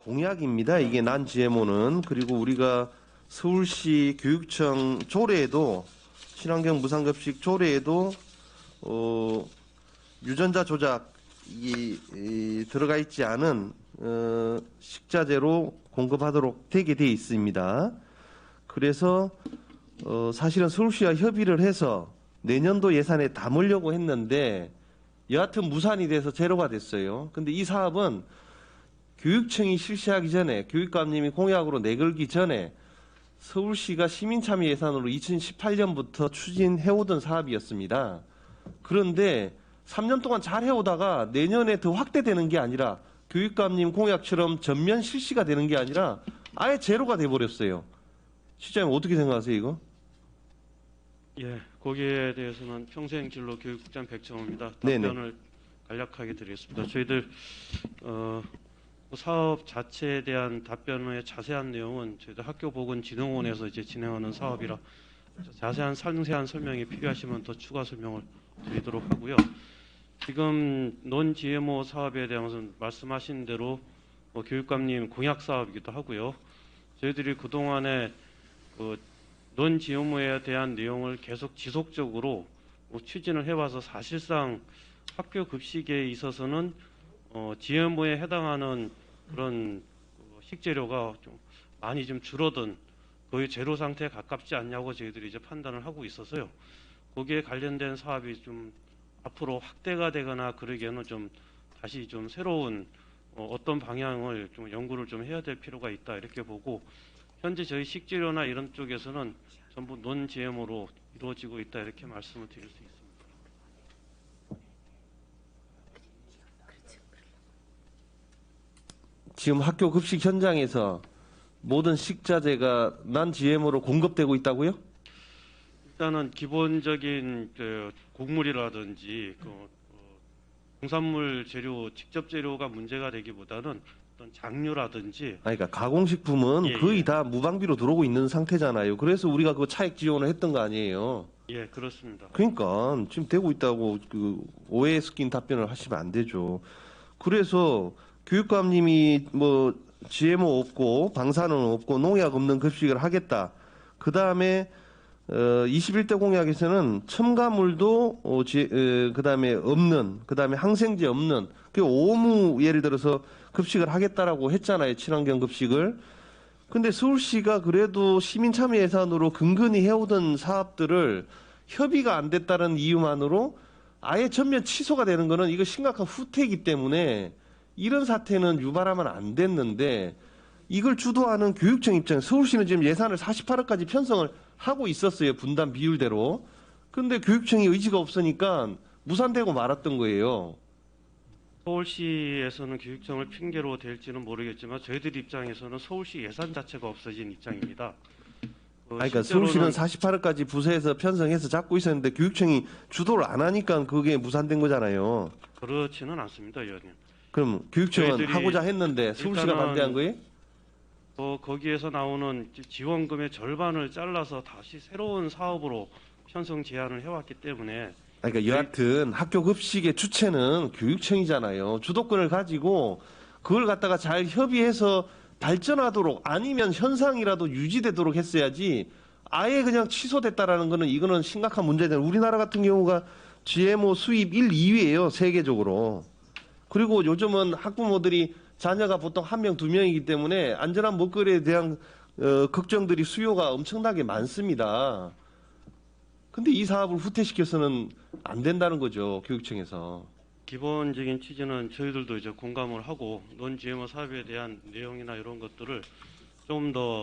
공약입니다. 이게 난 GMO는. 그리고 우리가 서울시 교육청 조례에도 친환경 무상급식 조례에도 유전자 조작이 들어가 있지 않은 식자재로 공급하도록 되게 돼 있습니다. 그래서 사실은 서울시와 협의를 해서 내년도 예산에 담으려고 했는데 여하튼 무산이 돼서 제로가 됐어요. 근데 이 사업은 교육청이 실시하기 전에, 교육감님이 공약으로 내걸기 전에 서울시가 시민참여 예산으로 2018년부터 추진해오던 사업이었습니다. 그런데 3년 동안 잘 해오다가 내년에 더 확대되는 게 아니라 교육감님 공약처럼 전면 실시가 되는 게 아니라 아예 제로가 돼버렸어요. 시장님 어떻게 생각하세요, 이거? 예, 거기에 대해서는 평생진로 교육국장 백정호입니다. 네네. 답변을 간략하게 드리겠습니다. 저희들 사업 자체에 대한 답변의 자세한 내용은 저희들 학교보건진흥원에서 이제 진행하는 사업이라 자세한 상세한 설명이 필요하시면 더 추가 설명을 드리도록 하고요. 지금 논 GMO 사업에 대해서는 말씀하신 대로 교육감님 공약 사업이기도 하고요. 저희들이 그동안에 논 GMO에 대한 내용을 계속 지속적으로 추진을 해와서 사실상 학교 급식에 있어서는 GMO에 해당하는 그런 식재료가 좀 많이 좀 줄어든 거의 제로 상태에 가깝지 않냐고 저희들이 이제 판단을 하고 있어서요. 거기에 관련된 사업이 좀 앞으로 확대가 되거나 그러기에는 좀 다시 좀 새로운 어떤 방향을 좀 연구를 좀 해야 될 필요가 있다 이렇게 보고 현재 저희 식재료나 이런 쪽에서는 전부 논 GMO로 이루어지고 있다 이렇게 말씀을 드릴 수 있습니다. 지금 학교 급식 현장에서 모든 식자재가 난 GMO로 공급되고 있다고요? 일단은 기본적인 곡물이라든지 농산물 재료, 직접 재료가 문제가 되기보다는 어떤 장류라든지 그러니까 가공식품은 예, 거의 예. 다 무방비로 들어오고 있는 상태잖아요. 그래서 우리가 그 차액 지원을 했던 거 아니에요. 예, 그렇습니다. 그러니까 지금 되고 있다고 그 오해에 섞인 답변을 하시면 안 되죠. 그래서 교육감님이 뭐 GMO 없고 방사능 없고 농약 없는 급식을 하겠다. 그 다음에 21대 공약에서는 첨가물도 그 다음에 없는, 그 다음에 항생제 없는, 그 오무 예를 들어서 급식을 하겠다라고 했잖아요. 친환경 급식을. 근데 서울시가 그래도 시민참여 예산으로 근근히 해오던 사업들을 협의가 안 됐다는 이유만으로 아예 전면 취소가 되는 거는 이거 심각한 후퇴이기 때문에 이런 사태는 유발하면 안 됐는데 이걸 주도하는 교육청 입장, 서울시는 지금 예산을 48억까지 편성을 하고 있었어요. 분담 비율대로. 근데 교육청이 의지가 없으니까 무산되고 말았던 거예요. 서울시에서는 교육청을 핑계로 댈지는 모르겠지만 저희들 입장에서는 서울시 예산 자체가 없어진 입장입니다. 그러니까 서울시는 48억까지 부서에서 편성해서 잡고 있었는데 교육청이 주도를 안 하니까 그게 무산된 거잖아요. 그렇지는 않습니다, 의원님. 그럼 교육청은 저희들이 하고자 했는데 서울시가 일단은 반대한 거예요? 거기에서 나오는 지원금의 절반을 잘라서 다시 새로운 사업으로 편성 제안을 해왔기 때문에 그러니까 여하튼 학교 급식의 주체는 교육청이잖아요. 주도권을 가지고 그걸 갖다가 잘 협의해서 발전하도록 아니면 현상이라도 유지되도록 했어야지 아예 그냥 취소됐다라는 거는 이거는 심각한 문제잖아요. 우리나라 같은 경우가 GMO 수입 1, 2위예요. 세계적으로. 그리고 요즘은 학부모들이 자녀가 보통 1명, 2명이기 때문에 안전한 먹거리에 대한 걱정들이 수요가 엄청나게 많습니다. 근데 이 사업을 후퇴시켜서는 안 된다는 거죠. 교육청에서. 기본적인 취지는 저희들도 이제 공감을 하고 논 GMO 사업에 대한 내용이나 이런 것들을 좀 더